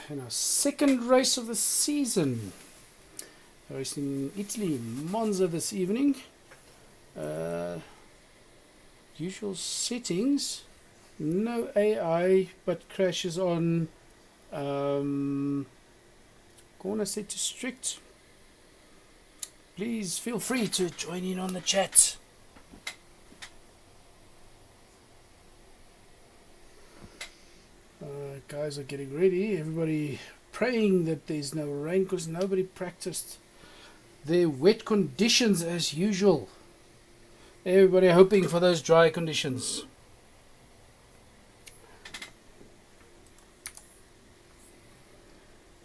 in our second race of the season. Racing in Italy, Monza this evening. Usual settings, no AI, but crashes on. Corner set to strict. Please feel free to join in on the chat. Guys are getting ready. Everybody praying that there's no rain because nobody practiced their wet conditions as usual. Everybody hoping for those dry conditions.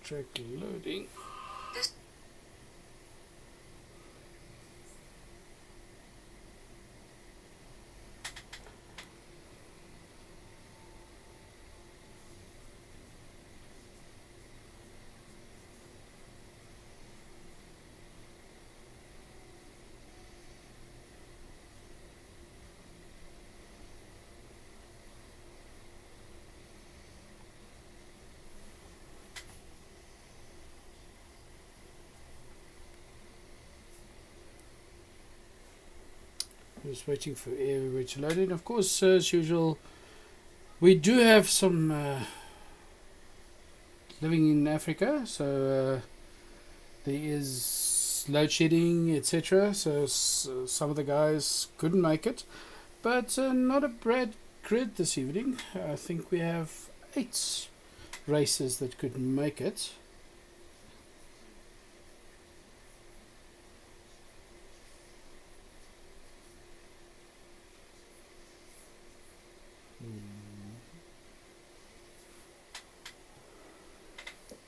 Track loading. Just waiting for everybody to load in. Of course, as usual, we do have some living in Africa, so there is load shedding, etc. So some of the guys couldn't make it, but not a bad grid this evening. I think we have 8 races that could make it.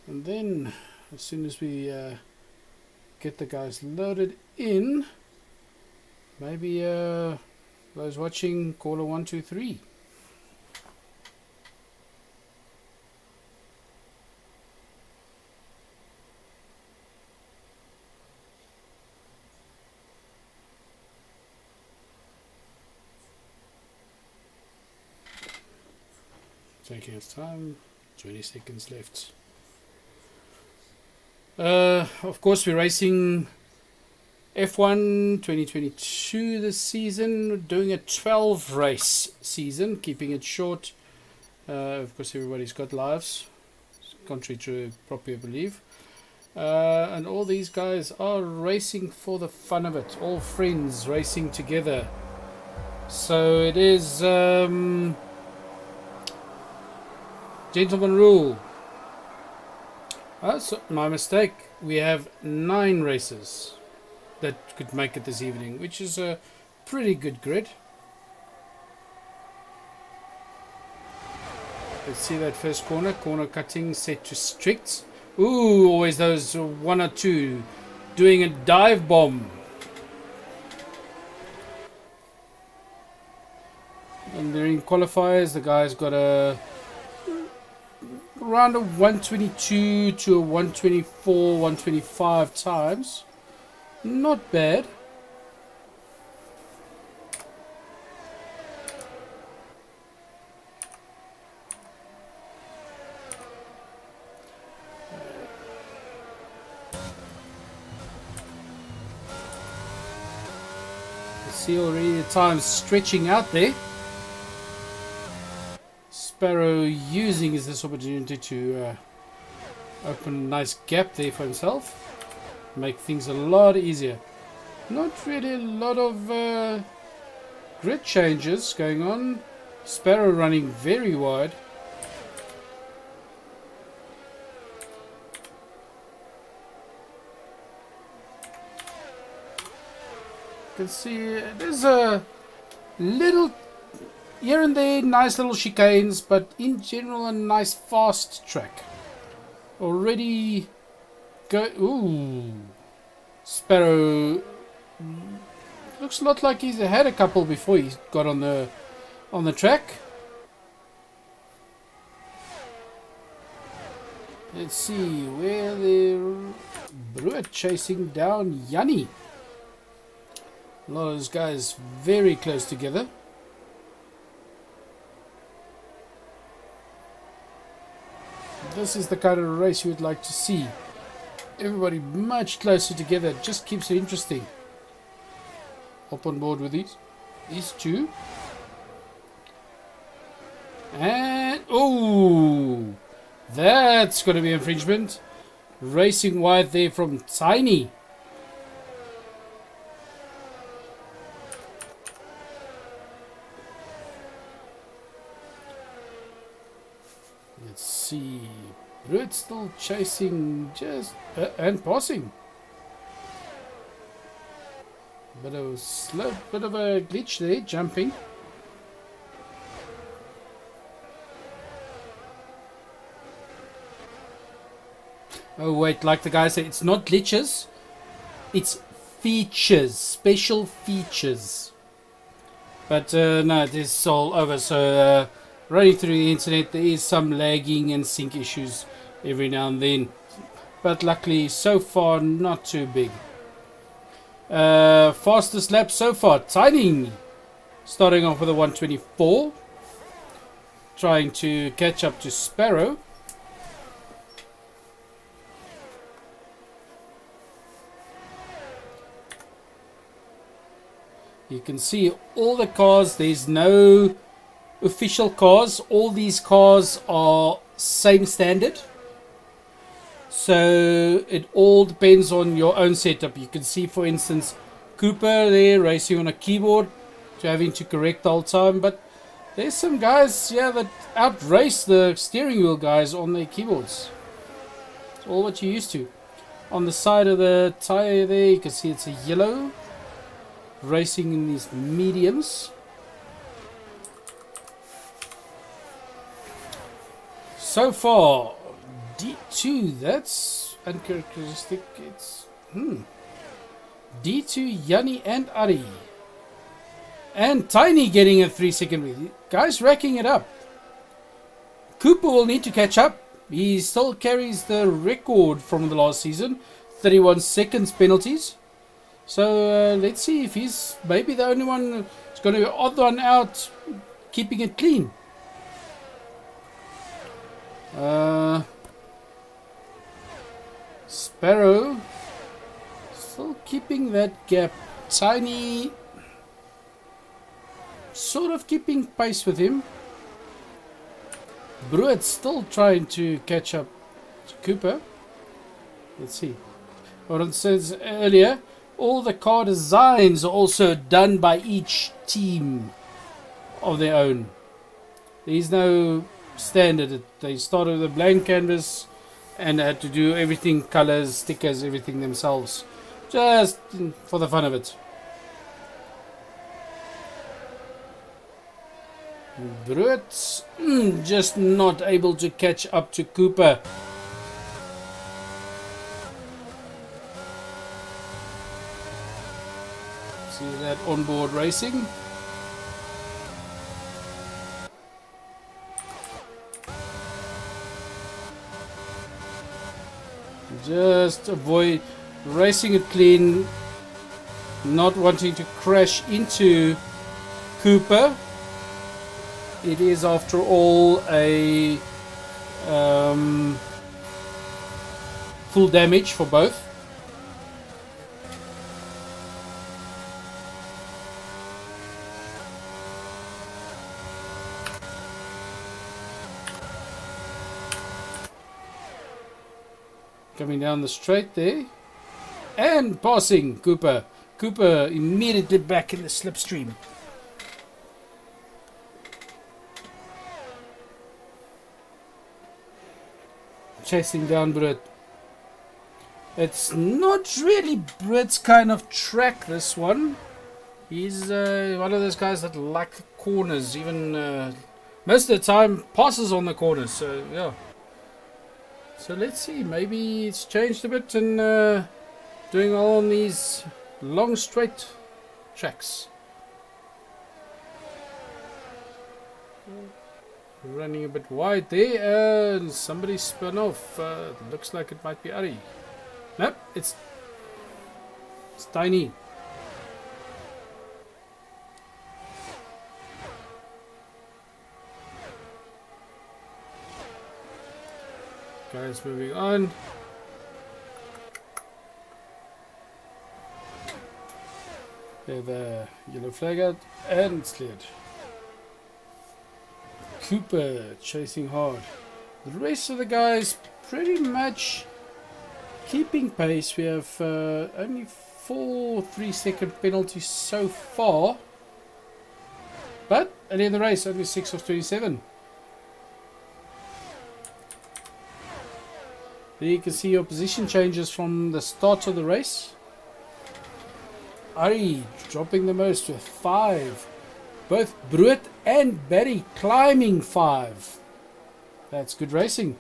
And then, as soon as we get the guys loaded in, maybe those watching, caller 1, 2, 3. Taking its time, 20 seconds left. Of course, we're racing F1 2022 this season. We're doing a 12 race season, keeping it short. Of course, everybody's got lives, contrary to properly, I believe. And all these guys are racing for the fun of it, all friends racing together. So it is gentleman rule. So my mistake. We have 9 races that could make it this evening, which is a pretty good grid. Let's see that first corner. Corner cutting set to strict. Ooh, always those 1 or 2 doing a dive bomb. And during qualifiers, the guy's got a around a 122 to a 124, 125 times. Not bad. You see already the time stretching out there. Sparrow using this opportunity to open a nice gap there for himself, make things a lot easier. Not really a lot of grid changes going on. Sparrow running very wide. You can see there's a little here and there, nice little chicanes, but in general a nice fast track. Already go. Ooh, Sparrow looks a lot like he's had a couple before he got on the track. Let's see where the Brewer chasing down Yanni. A lot of those guys very close together. This is the kind of race you would like to see. Everybody much closer together. It just keeps it interesting. Hop on board with these two. And oh, that's going to be infringement. Racing wide there from Tiny. Let's see. Brut still chasing just and passing. Bit of a slow, bit of a glitch there, jumping. Oh wait, like the guy said, it's not glitches, it's features, special features. But no, this is all over. So running through the internet, there is some lagging and sync issues every now and then. But luckily, so far, not too big. Fastest lap so far, Tiny. Starting off with a 124. Trying to catch up to Sparrow. You can see all the cars, there's no official cars. All these cars are same standard. So it all depends on your own setup. You can see, for instance, Cooper there racing on a keyboard to having to correct the whole time. But there's some guys here that outrace the steering wheel guys on their keyboards. It's all what you're used to. On the side of the tire there, you can see it's a yellow. Racing in these mediums. So far, D2, that's uncharacteristic. It's D2, Yanni and Ari. And Tiny getting a 3-second lead. Guys racking it up. Cooper will need to catch up. He still carries the record from the last season. 31 seconds penalties. So let's see if he's maybe the only one who's going to be odd one out, keeping it clean. Sparrow still keeping that gap. Tiny sort of keeping pace with him. Bruit still trying to catch up to Cooper. Let's see. What it says earlier. All the car designs are also done by each team of their own. There is no standard. They started with a blank canvas and had to do everything, colors, stickers, everything themselves. Just for the fun of it. Brut just not able to catch up to Cooper. See that onboard racing. Just avoid racing it clean, not wanting to crash into Cooper. It is after all a full damage for both. Coming down the straight there. And passing Cooper. Cooper immediately back in the slipstream. Chasing down Brut. It's not really Brut's kind of track, this one. He's one of those guys that like corners. Even most of the time passes on the corners. So, yeah. So let's see, maybe it's changed a bit and doing all on these long straight tracks. Running a bit wide there and somebody spun off. Looks like it might be Ari. Nope, it's Tiny. Guys, moving on. There, the yellow flag out and it's cleared. Cooper chasing hard. The rest of the guys pretty much keeping pace. We have only 4 3-second penalties so far. But early in the race, only 6 of 27. There you can see your position changes from the start of the race. Ari dropping the most with 5. Both Brood and Barry climbing 5. That's good racing.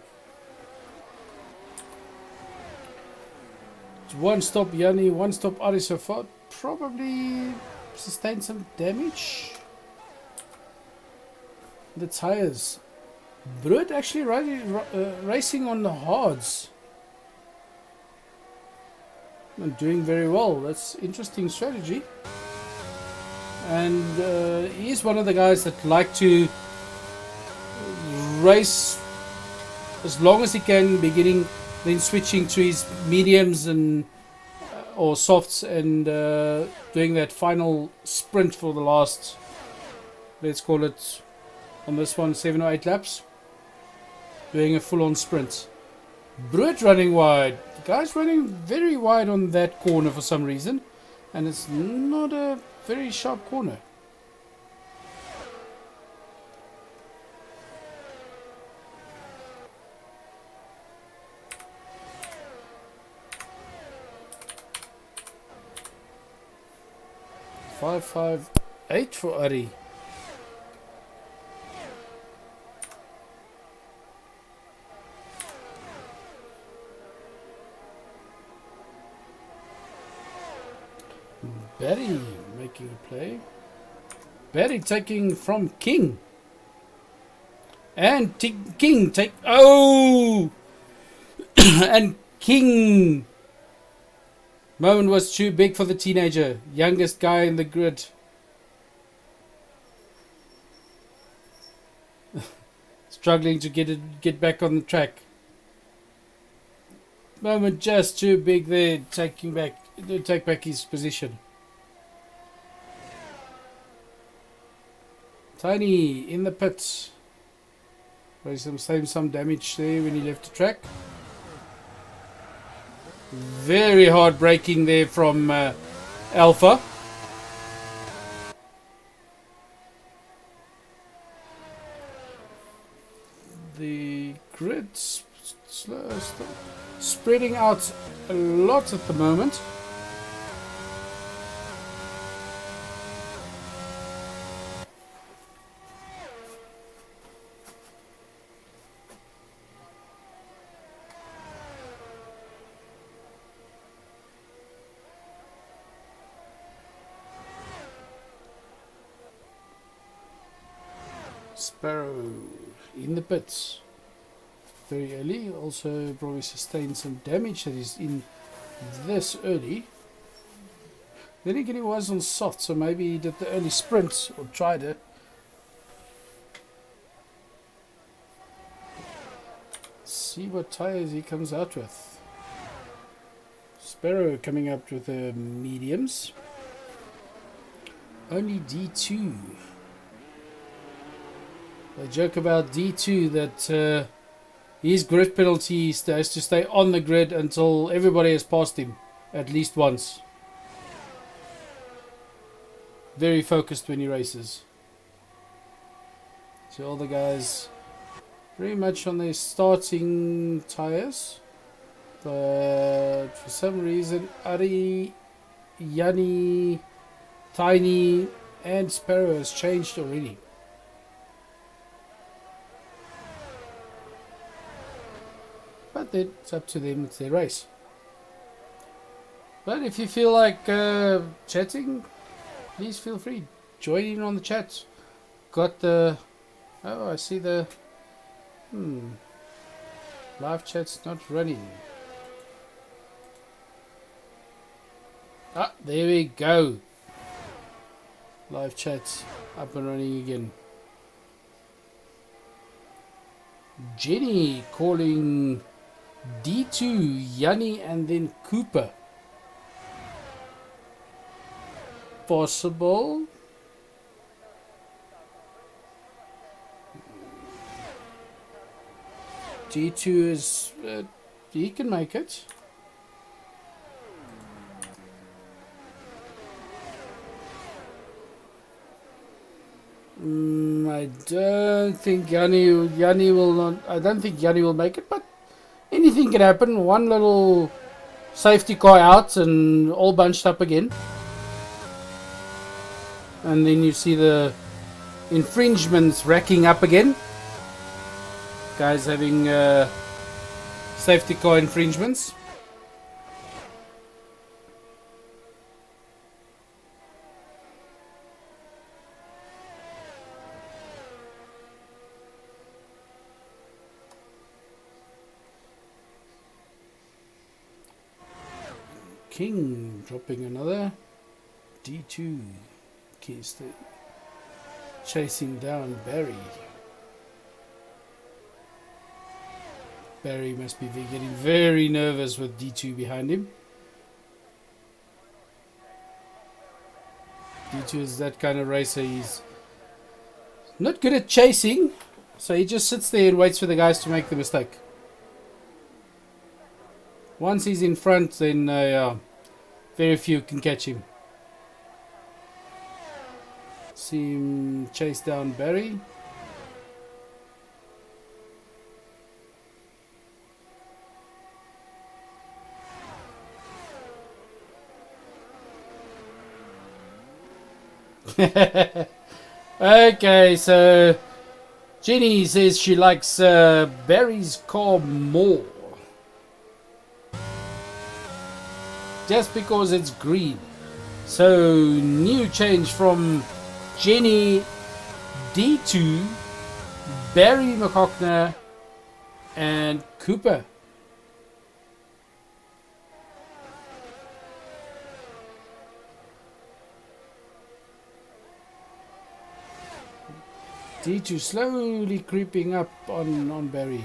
It's 1 stop Yanni, 1 stop Ari so far. Probably sustained some damage. The tires. Brood actually racing on the hards. And doing very well. That's interesting strategy. And he's one of the guys that like to race as long as he can, beginning, then switching to his mediums and or softs, and doing that final sprint for the last, let's call it, on this one, 7 or 8 laps. Doing a full-on sprint. Brood running wide. The guy's running very wide on that corner for some reason, and it's not a very sharp corner. Five, 5, 8 for Ari. Barry making a play. Barry taking from King. And King take... Oh! And King... Moment was too big for the teenager. Youngest guy in the grid. Struggling to get back on the track. Moment just too big there. Take back his position. Tiny in the pits. Some damage there when he left the track. Very hard braking there from Alpha. The grid's spreading out a lot at the moment. Sparrow in the pits very early, also probably sustained some damage that is in this early. Then again, he was on soft, so maybe he did the early sprint or tried it. See what tires he comes out with. Sparrow coming up with the mediums. Only D2. They joke about D2 that his grid penalty has to stay on the grid until everybody has passed him at least once. Very focused when he races. So all the guys pretty much on their starting tires. But for some reason Ari, Yanni, Tiny and Sparrow has changed already. But it's up to them, it's their race. But if you feel like chatting, please feel free. Join in on the chat. Got the... Oh, I see the... Live chat's not running. Ah, there we go. Live chat's up and running again. Jenny calling D2, Yanni, and then Cooper. Possible. D2 is... he can make it. I don't think Yanni will not... I don't think Yanni will make it, but anything can happen. One little safety car out and all bunched up again. And then you see the infringements racking up again. Guys having safety car infringements. King dropping another D2. Keys chasing down Barry. Barry must be getting very nervous with D2 behind him. D2 is that kind of racer. He's not good at chasing, so he just sits there and waits for the guys to make the mistake. Once he's in front, then very few can catch him. See him chase down Barry. Okay, so Jenny says she likes Barry's car more. Just because it's green. So new change from Jenny, D2, Barry McCockner, and Cooper. D2 slowly creeping up on Barry.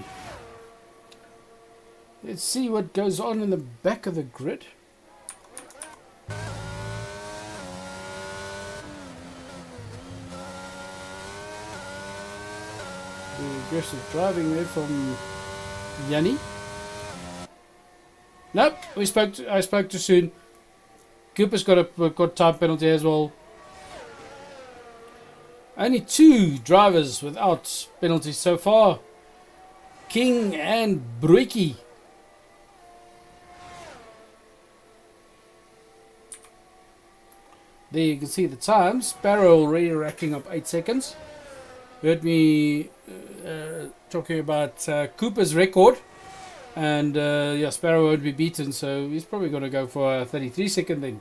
Let's see what goes on in the back of the grid. Aggressive driving there from Yanni. Nope, I spoke too soon. Cooper's got time penalty as well. Only 2 drivers without penalties so far. King and Bruiki. There you can see the times. Sparrow already racking up 8 seconds. Heard me talking about Cooper's record, and yeah, Sparrow won't be beaten, so he's probably going to go for a 33 second then.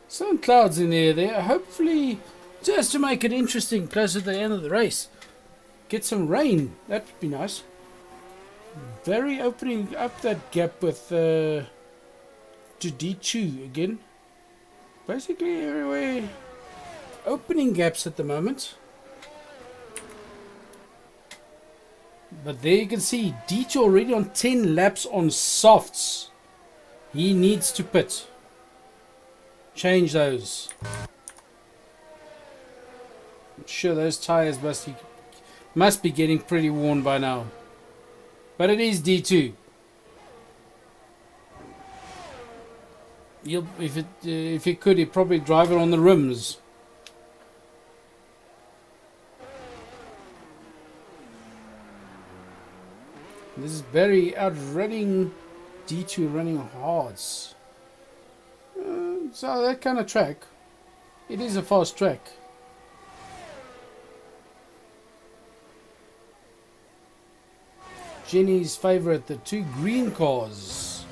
Some clouds in there, hopefully just to make it interesting closer to the end of the race. Get some rain, that would be nice. Very opening up that gap with to D2 again. Basically everywhere opening gaps at the moment. But there you can see D2 already on 10 laps on softs. He needs to pit. Change those. I'm sure those tires must be getting pretty worn by now. But it is D2. If he could, he'd probably drive it on the rims. This is Barry outrunning D2, running hards. So that kind of track, it is a fast track. Jenny's favorite, the 2 green cars,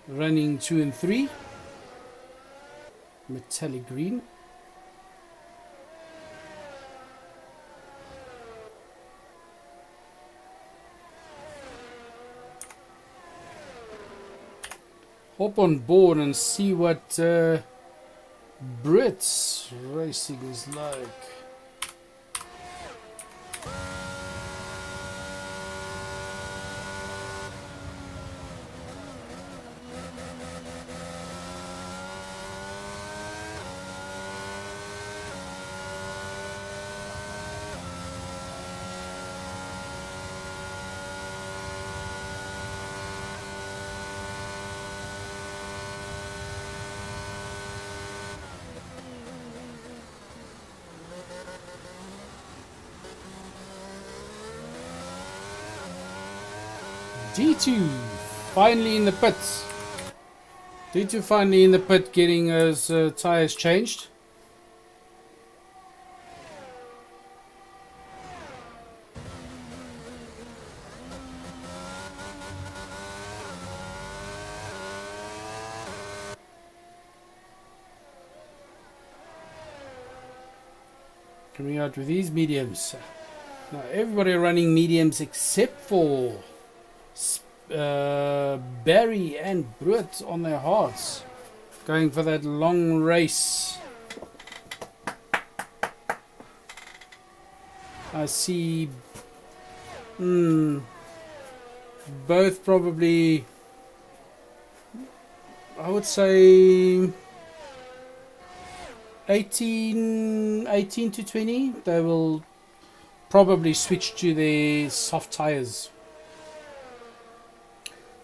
running 2 and 3, metallic green. hop on board and see what Brits racing is like. D2 finally in the pits. D2 finally in the pit, getting his tyres changed. Coming out with these mediums. Now everybody running mediums except for Barry and Brut on their hearts, going for that long race. I see both probably, I would say 18 to 20. They will probably switch to their soft tires.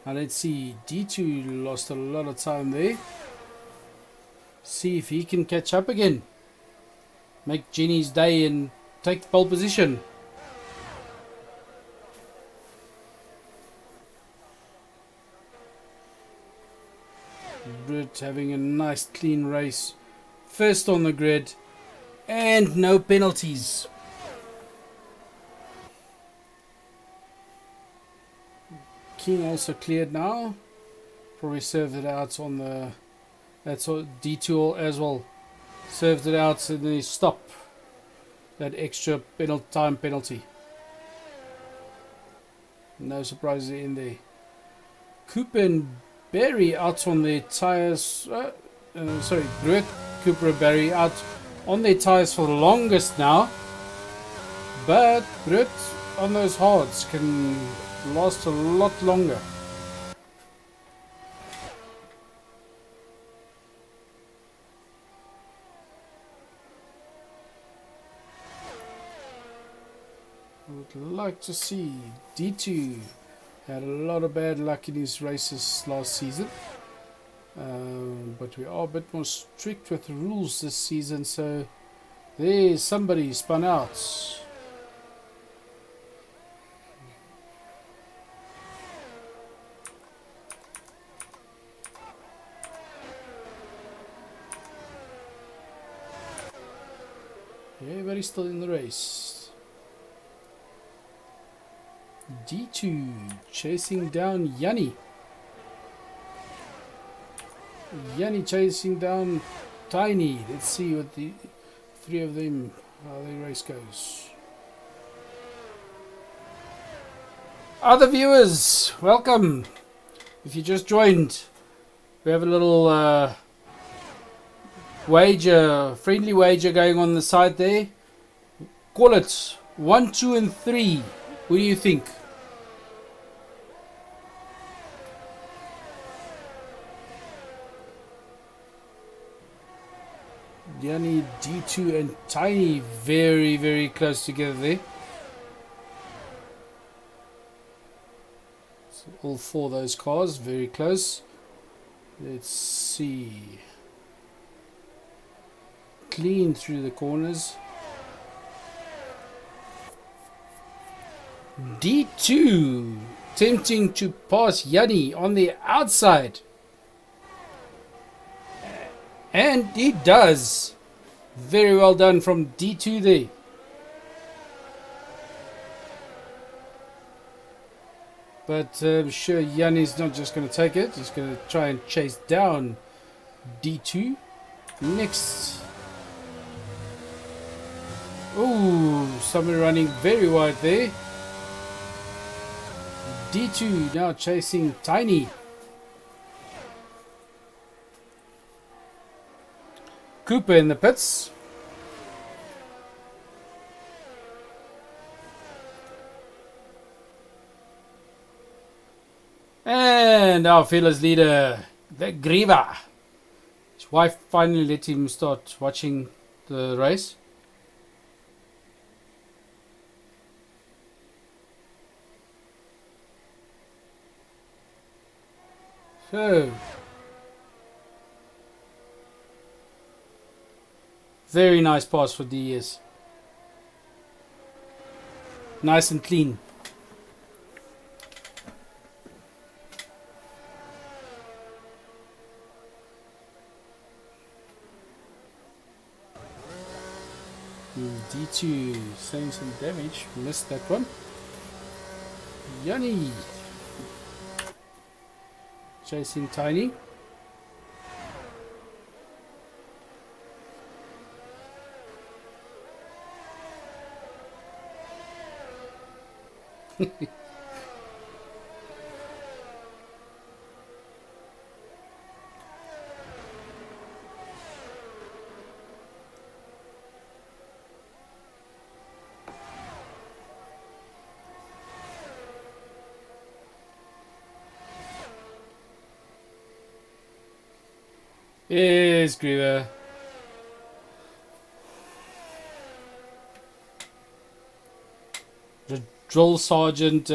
Now let's see, D2 lost a lot of time there. See if he can catch up again. Make Jenny's day and take the pole position. Britt having a nice clean race. First on the grid and no penalties. King also cleared now. Probably served it out on the, that's what D2 as well. Served it out and then he stopped that extra time penalty. No surprises in there. Cooper and Barry out on their tyres. Sorry, Brett, Cooper and Barry out on their tyres for the longest now. But Brett on those hards can last a lot longer. I would like to see D2 had a lot of bad luck in his races last season, but we are a bit more strict with the rules this season, so there's somebody spun out. Everybody's still in the race. D2 chasing down Yanni. Yanni chasing down Tiny. Let's see what the three of them, how the race goes. Other viewers, welcome. If you just joined, we have a little wager, friendly wager going on the side there. Call it 1, 2 and 3. What do you think? Yanni, D2 and Tiny very, very close together there. So all four of those cars very close. Let's see. Clean through the corners. D2 tempting to pass Yanni on the outside. And he does. Very well done from D2 there. But I'm sure Yanni's not just going to take it. He's going to try and chase down D2. Next. Oh, somebody running very wide there. D2 now chasing Tiny. Cooper in the pits. And our fearless leader, the Griva. His wife finally let him start watching the race. So, very nice pass for DS. Nice and clean. D2 saying some damage. Missed that one. Yanni chasing Tiny. Yes, Griever. The drill sergeant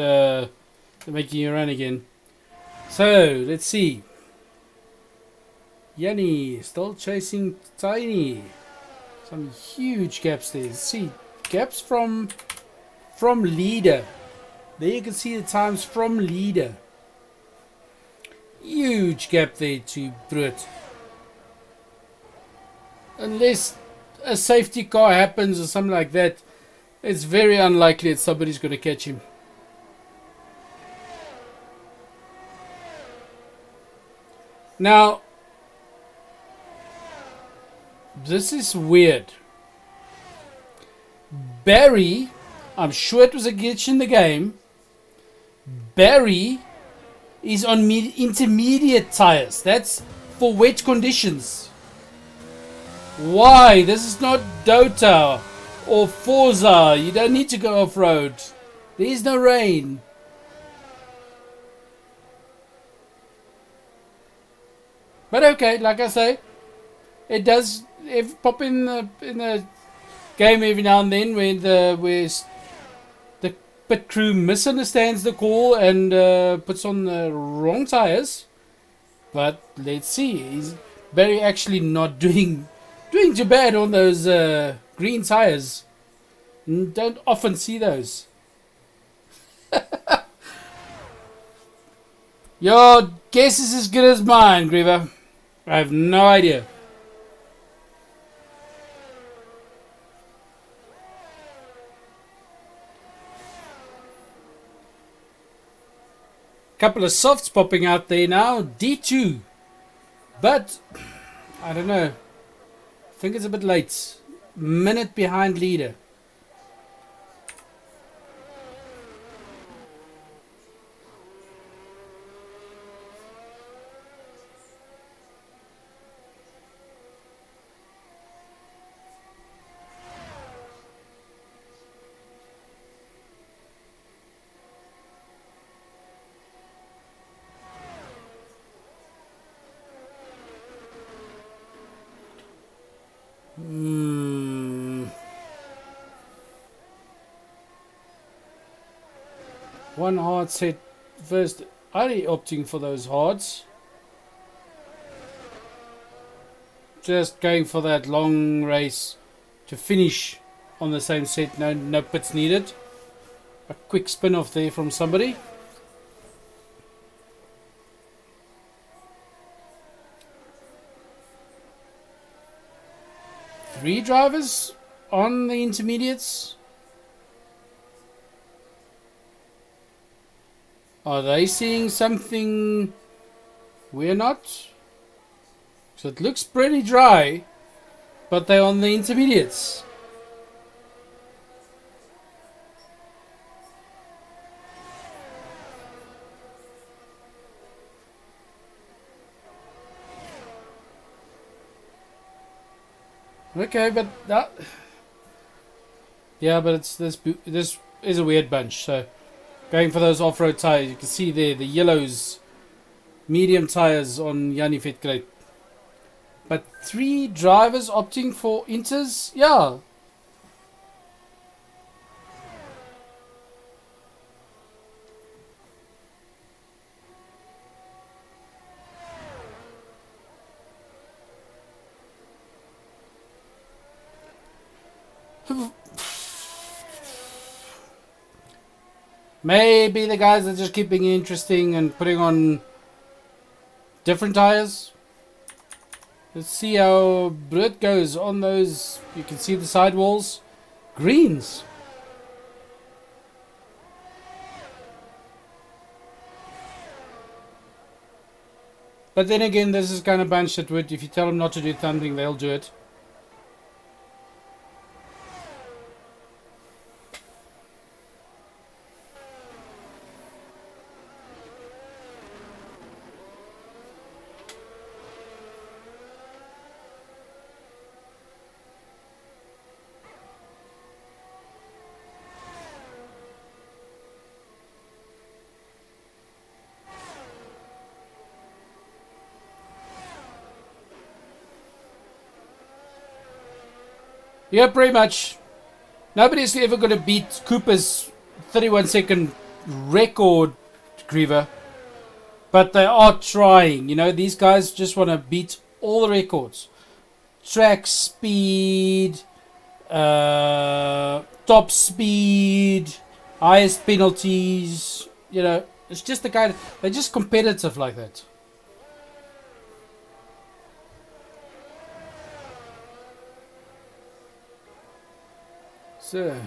making you run again. So, let's see. Yanni still chasing Tiny. Some huge gaps there. Let's see. Gaps from leader. There you can see the times from leader. Huge gap there to Brut. Unless a safety car happens or something like that, it's very unlikely that somebody's going to catch him. Now, this is weird. Barry, I'm sure it was a glitch in the game. Barry is on intermediate tires. That's for wet conditions. Why? This is not Dota or Forza. You don't need to go off-road. There is no rain. But okay, like I say, it does pop in the game every now and then where the pit crew misunderstands the call and puts on the wrong tires. But let's see, is Barry actually not doing too bad on those green tires? Don't often see those. Your guess is as good as mine, Griever. I have no idea. Couple of softs popping out there now. D2. But, I don't know. I think it's a bit late. Minute behind leader. One hard set first. Are they opting for those hards? Just going for that long race to finish on the same set. No pits needed. A quick spin off there from somebody. Three drivers on the intermediates. Are they seeing something we're not? So it looks pretty dry, but they're on the intermediates. Okay, but that. Yeah, but it's this is a weird bunch. So going for those off-road tires, you can see there the yellows, medium tires on Yanni Vetkrate. But 3 drivers opting for Inters, yeah. Maybe the guys are just keeping it interesting and putting on different tires. Let's see how Brut goes on those. You can see the sidewalls. Greens. But then again, this is kind of bunch that would, if you tell them not to do something, they'll do it. Yeah, pretty much. Nobody's ever going to beat Cooper's 31-second record, Griever. But they are trying. You know, these guys just want to beat all the records. Track speed, top speed, highest penalties. You know, it's just the kind of, they're just competitive like that. So,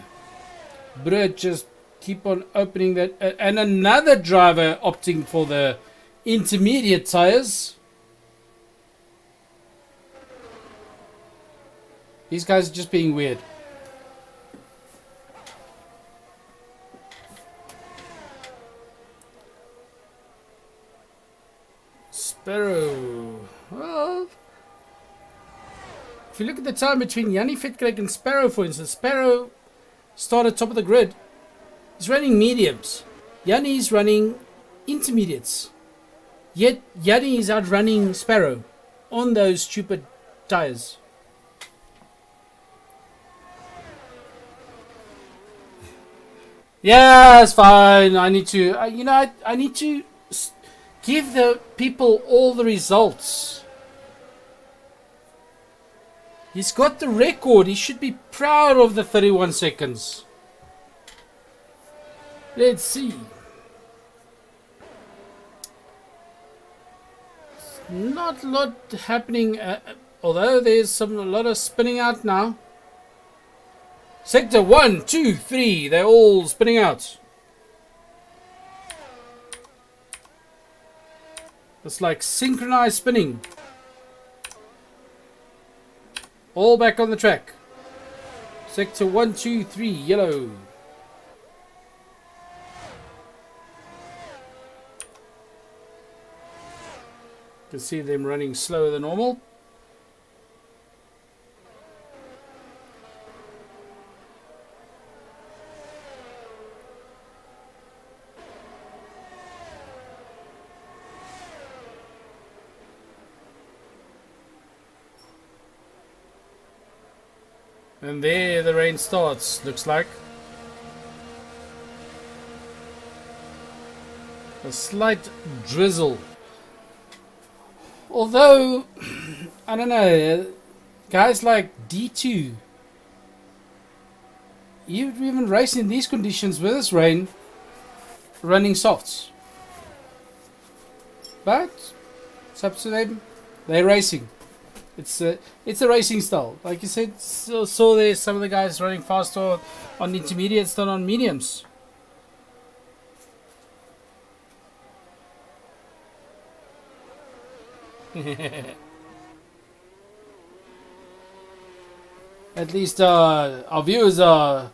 Brut just keep on opening that. And another driver opting for the intermediate tires. These guys are just being weird. Sparrow. Well, if you look at the time between Yanni Vetkrate and Sparrow, for instance, Sparrow started top of the grid. He's running mediums. Yanni's running intermediates. Yet Yanni is outrunning Sparrow on those stupid tires. Yeah, it's fine. I need to, I need to give the people all the results. He's got the record. He should be proud of the 31 seconds. Let's see. Not a lot happening, although there's a lot of spinning out now. Sector 1, 2, 3, they're all spinning out. It's like synchronized spinning. All back on the track. Sector 1, 2, 3, yellow. You can see them running slower than normal. And there the rain starts, looks like. A slight drizzle. Although, I don't know, guys like D2, you'd even race in these conditions with this rain, running softs. But, it's up to them. They're racing. It's a racing style. Like you said, so there's some of the guys running faster on intermediates than on mediums. At least our viewers are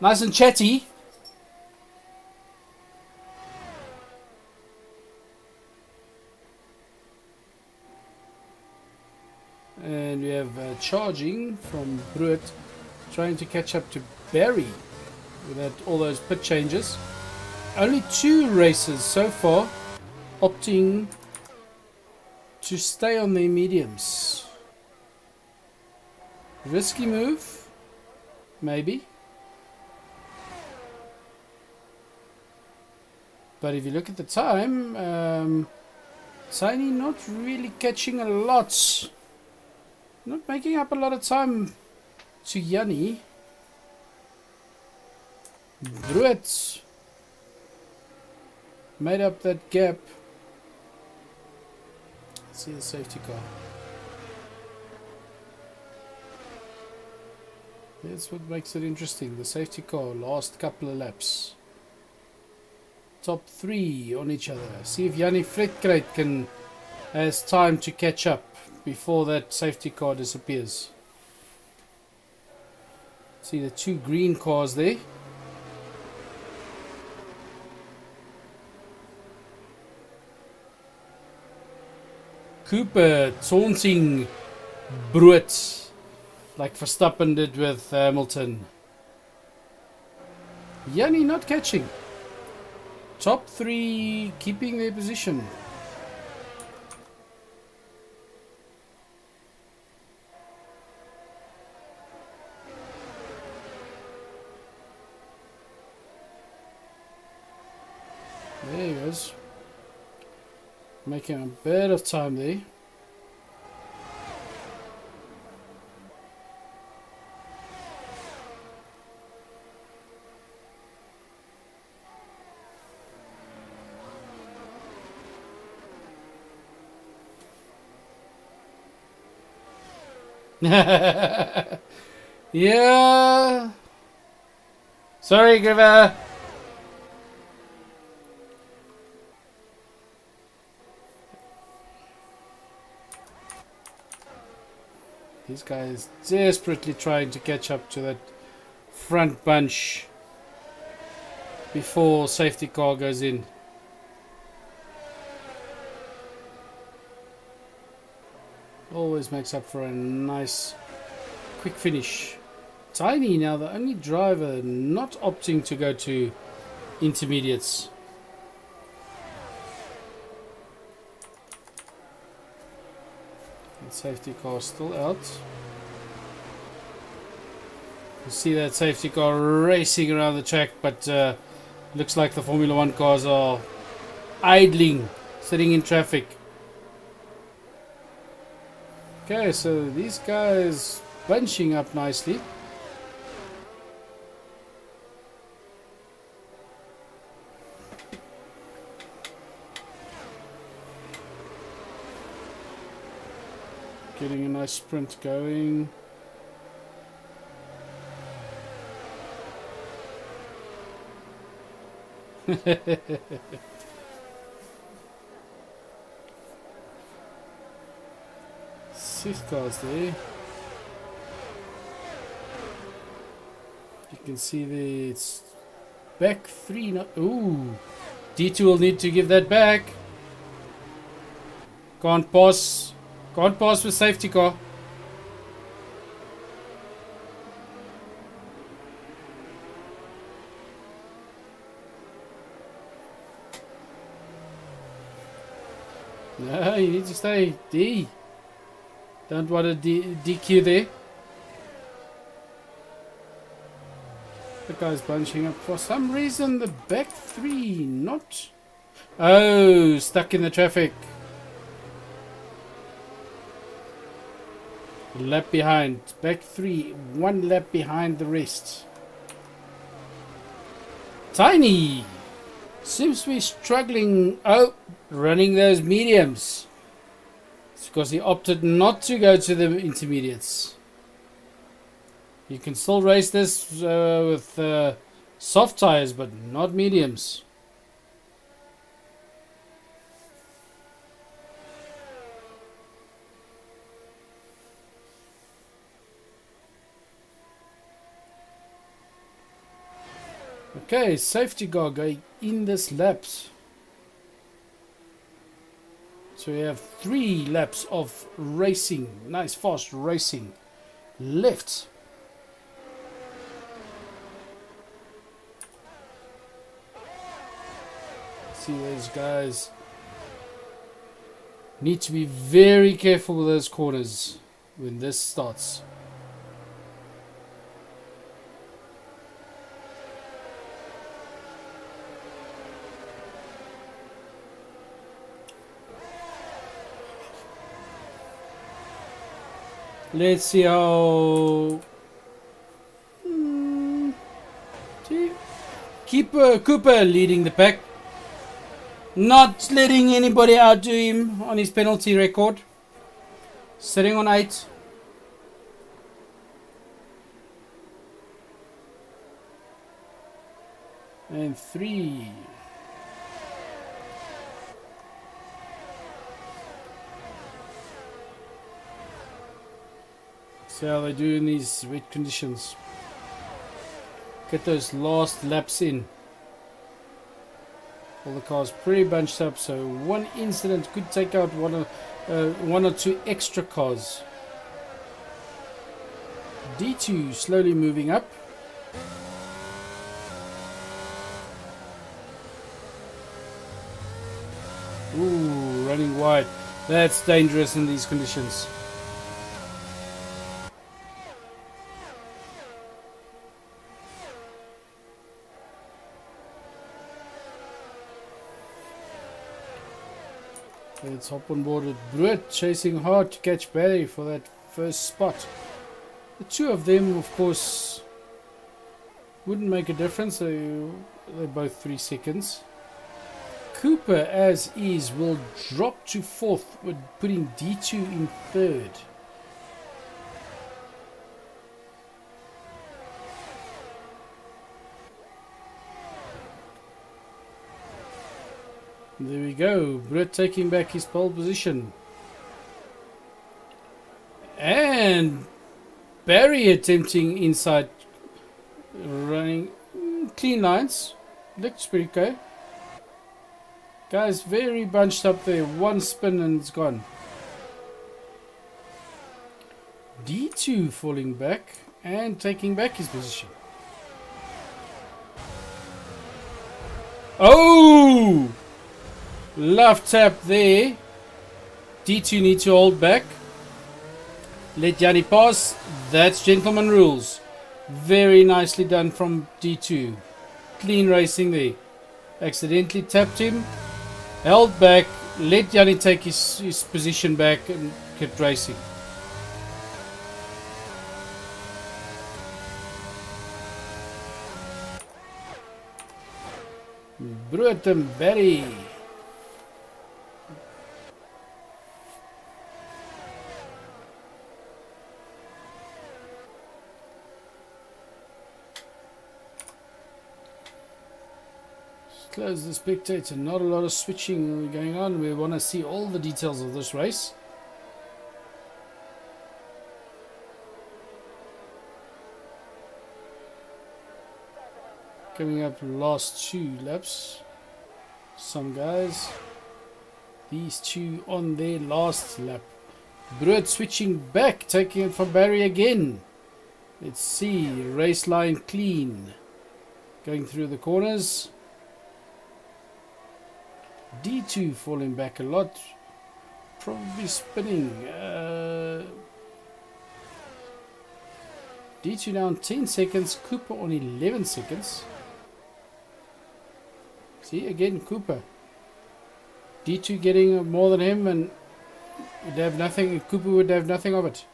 nice and chatty. And we have charging from Bruit, trying to catch up to Barry without all those pit changes. Only 2 races so far opting to stay on their mediums. Risky move, maybe. But if you look at the time, Tiny not really catching a lot. Not making up a lot of time to Yanni. Bruit made up that gap. Let's see the safety car. That's what makes it interesting. The safety car, last couple of laps. Top 3 on each other. See if Yanni Fredkreit has time to catch up before that safety car disappears. See the 2 green cars there. Cooper taunting Bruit like Verstappen did with Hamilton. Yanni not catching. Top 3 keeping their position. There he goes. Making a bit of time there. Yeah. Sorry, Griver. This guy is desperately trying to catch up to that front bunch before safety car goes in. Always makes up for a nice quick finish. Tiny now the only driver not opting to go to intermediates. And safety car still out. You see that safety car racing around the track, but looks like the Formula 1 cars are idling, sitting in traffic. Okay, so these guys bunching up nicely. Getting a nice sprint going. Six cars there. You can see the it's back 3 now. Ooh, D2 will need to give that back. Can't pass with safety car. No, you need to stay D. Don't want a DQ there. The guy's bunching up. For some reason, the back 3 not. Oh, stuck in the traffic. A lap behind. Back 3, 1 lap behind the rest. Tiny seems to be struggling. Oh, running those mediums. It's because he opted not to go to the intermediates. You can still race this with soft tires, but not mediums. Okay, safety car going in this laps. So we have 3 laps of racing. Nice fast racing left. See those guys. Need to be very careful with those corners when this starts. Let's see how. Cooper leading the pack. Not letting anybody outdo him on his penalty record. Sitting on 8. And 3. See how they do in these wet conditions. Get those last laps in. All the cars pretty bunched up, so one incident could take out one or two extra cars. D2 slowly moving up. Ooh, running wide. That's dangerous in these conditions. Let's hop on board with Brut, chasing hard to catch Barry for that first spot. The two of them, of course, wouldn't make a difference. They're both 3 seconds. Cooper, as is, will drop to 4th, with putting D2 in 3rd. There we go, Brett taking back his pole position. And Barry attempting inside, running clean lines. Looks pretty okay. Guys, very bunched up there. One spin and it's gone. D2 falling back and taking back his position. Oh! Love tap there. D2 need to hold back. Let Yanni pass. That's gentleman rules. Very nicely done from D2. Clean racing there. Accidentally tapped him. Held back. Let Yanni take his position back and kept racing. Brut and Barry. Close the spectator. Not a lot of switching going on. We want to see all the details of this race. Coming up last 2 laps. Some guys. These 2 on their last lap. Brut switching back, taking it from Barry again. Let's see. Race line clean. Going through the corners. D2 falling back a lot. Probably spinning. D2 down 10 seconds. Cooper on 11 seconds. See again, Cooper. D2 getting more than him, and would have nothing. Cooper would have nothing of it.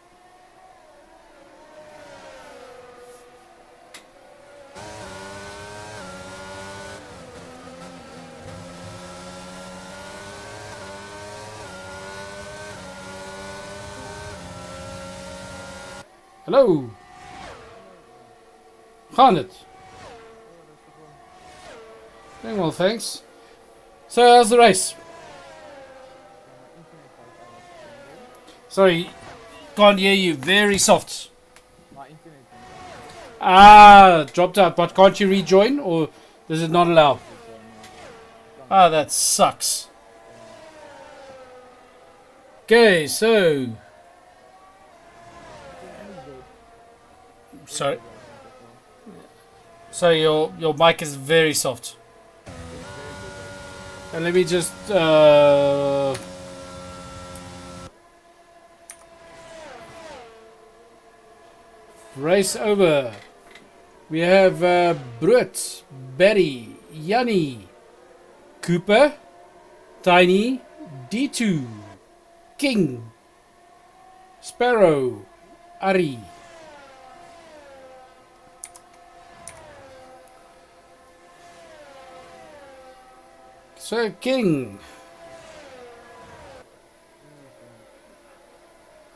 Hello. Gaan het? Doing well, thanks. So, how's the race? Sorry, can't hear you. Very soft. Ah, dropped out. But can't you rejoin, or does it not allow? Ah, that sucks. Okay, so Sorry. Sorry, your mic is very soft. And let me just race over. We have Brut, Barry, Yanni, Cooper, Tiny, D2, King, Sparrow, Ari. So King,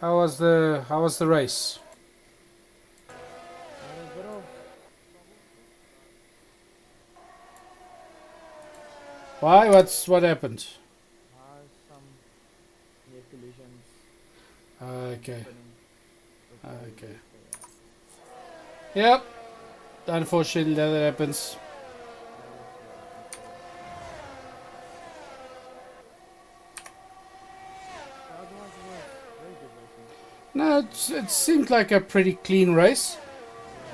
how was the race? Why? What happened? Some near collisions. Okay. happening. Okay. Yep. Unfortunately, that happens. Otherwise, it was very good racing. No, it seemed like a pretty clean race.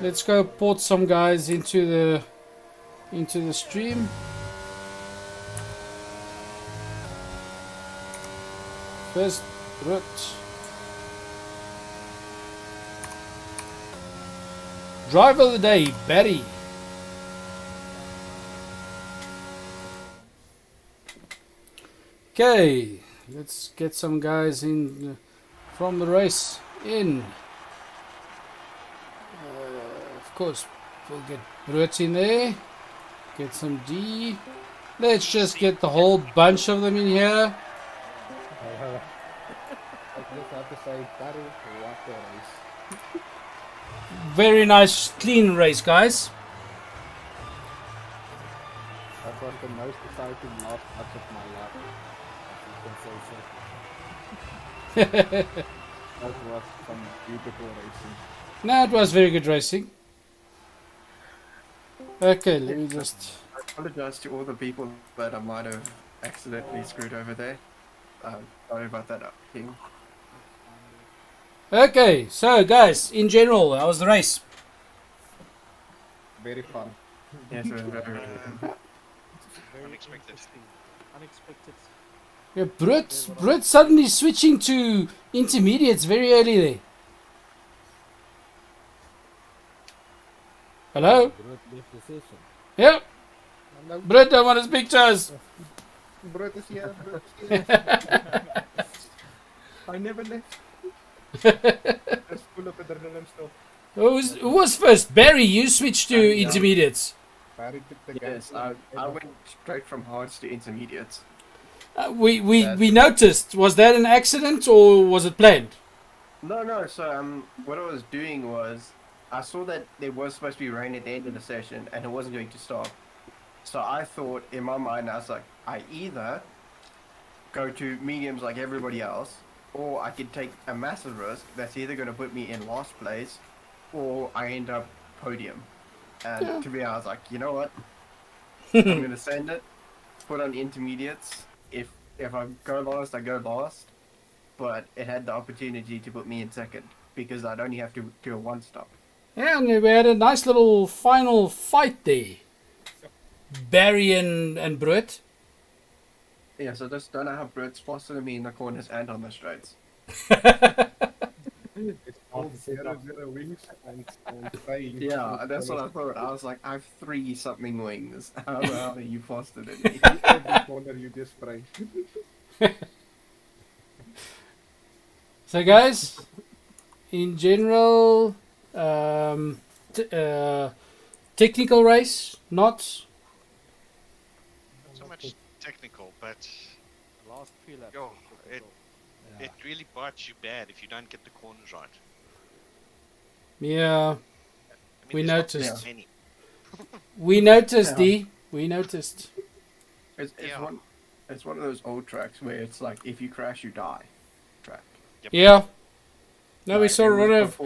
Let's go port some guys into the stream. First route. Driver of the day, Barry. Okay, let's get some guys in from the race in. Of course, we'll get Brut in there. Get some D. Let's just get the whole bunch of them in here. I just have to say, Barry, what a race. Very nice, clean race, guys. That was the most exciting last match of my life. If you can say so. That was some beautiful racing. No, it was very good racing. Okay, let me just... I apologize to all the people that I might have accidentally screwed over there. Sorry about that, King. Okay, so guys, in general, how was the race? Very fun. Yes, it was very, Very Unexpected. Unexpected. Yeah, Brut suddenly switching to intermediates very early there. Hello? Yep. Brut don't want to speak to us. Brut is here, Brut is here. I never left. It's full of adrenaline still. Who was first? Barry, you switched to Yeah. intermediates. Barry took the Yes, I went straight from hards to intermediates. We noticed. Was that an accident or was it planned? No, so what I was doing was, I saw that there was supposed to be rain at the end of the session and it wasn't going to stop. So I thought, in my mind, I was like, I either go to mediums like everybody else, or I could take a massive risk that's either going to put me in last place, or I end up podium. And to me, I was like, you know what? I'm going to send it, put on intermediates. If I go last, I go last. But it had the opportunity to put me in second, because I'd only have to do a one stop. Yeah, and we had a nice little final fight there. Barry and Brut. Yeah, so just don't know how Brut's faster than me in the corners and on the straights. It's all 0-0 wings and staying. Yeah, that's what I thought. I was like, I have 3-something wings. How the hell are you faster than me? Every corner you just spray. So guys, in general, technical race, not... Not so much technical, but Last few laps. yo, it really bites you bad if you don't get the corners right. Yeah, I mean, We there's not noticed. that many. we noticed, Yeah. D. We noticed. It's Yeah. it's one of those old tracks where it's like, if you crash, you die. Track. Yeah. No, we Like, saw it a lot was of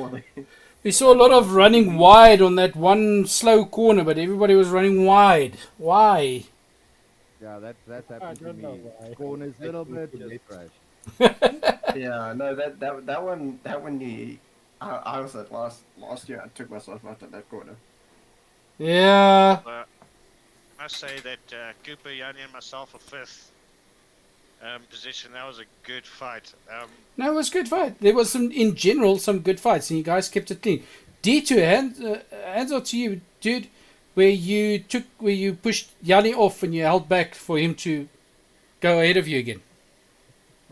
before running wide on that one slow corner, but everybody was running wide. Why? Yeah, that I happened to don't know me. why. Corners, little bit, Just just crash. Yeah, no, that one, I I was at last year. I took myself out at that corner. Yeah. I must say that Cooper, Yanni, and myself are fifth position. That was a good fight. No, it was a good fight. There was in general, some good fights, and you guys kept it clean. D2, hands out to you, dude, where you pushed Yanni off and you held back for him to go ahead of you again.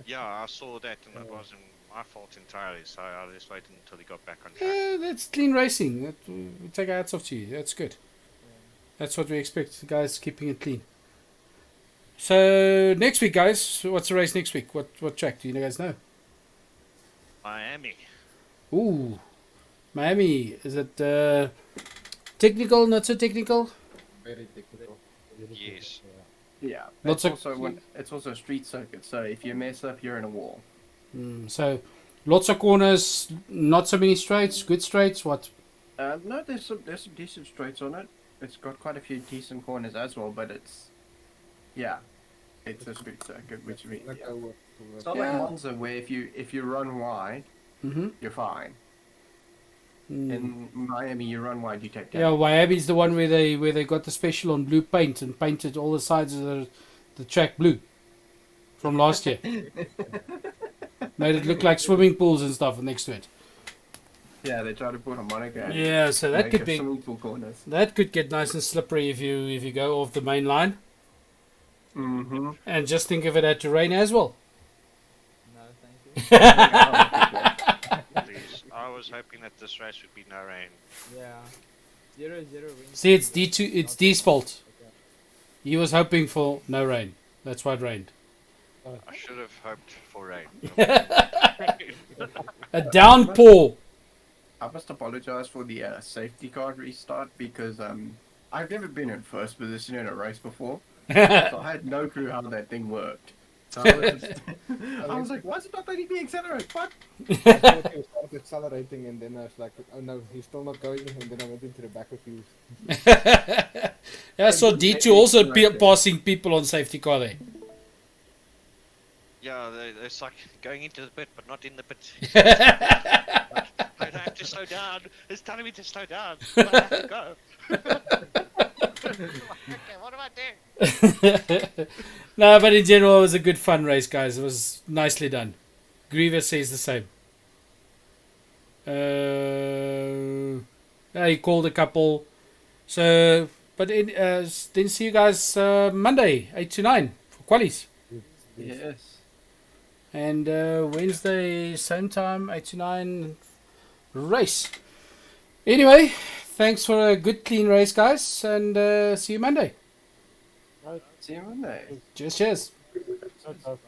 Yeah, I saw that, and it wasn't my fault entirely. So I just waited until he got back on track. Yeah, that's clean racing. We take our hats off to you. That's good. That's what we expect. The guys keeping it clean. So next week, guys, what's the race next week? What track do you guys know? Miami. Ooh, Miami. Is it technical? Not so technical. Very technical. Yes. Yeah, Lots it's also a street circuit. So if you mess up, you're in a wall. So lots of corners, not so many straights. Good straights. What? No, there's some decent straights on it. It's got quite a few decent corners as well, but it's a street circuit, which means Like it's not Yeah. like Monza where if you run wide, Mm-hmm. you're fine. In Miami, you run wide, you take Yeah, down. Miami's the one where they got the special on blue paint and painted all the sides of the track blue from last year. Made it look like swimming pools and stuff next to it. Yeah, they try to put a monogram. Yeah, so that make could a be swimming pool corners. that could get nice and slippery if you go off the main line. Mm-hmm. And just think if it had to rain as well. No, thank you. Please. I was hoping that this race would be no rain. Yeah. 0-0 wins. See, it's D2, it's D's fault. He was hoping for no rain. That's why it rained. I should have hoped for rain. A downpour. I must apologize for the safety car restart because I've never been in first position in a race before, so I had no clue how that thing worked. So I was like, why is it not letting me accelerate? What? I thought he started accelerating, and then I was like, oh no, he's still not going, and then I went into the back of you. Yeah, I saw D2 also passing people on safety car there. Yeah, it's like going into the pit, but not in the pit. I don't have to slow down. It's telling me to slow down. But I have to go. Okay, what do I do? No, but in general, it was a good fun race, guys. It was nicely done. Grievous says the same. Yeah, he called a couple. So, but then see you guys Monday, 8 to 9 for qualies. Yes. And Wednesday, same time, 8 to 9 race. Anyway, thanks for a good, clean race, guys. And see you Monday. See you Monday. Cheers. So tough.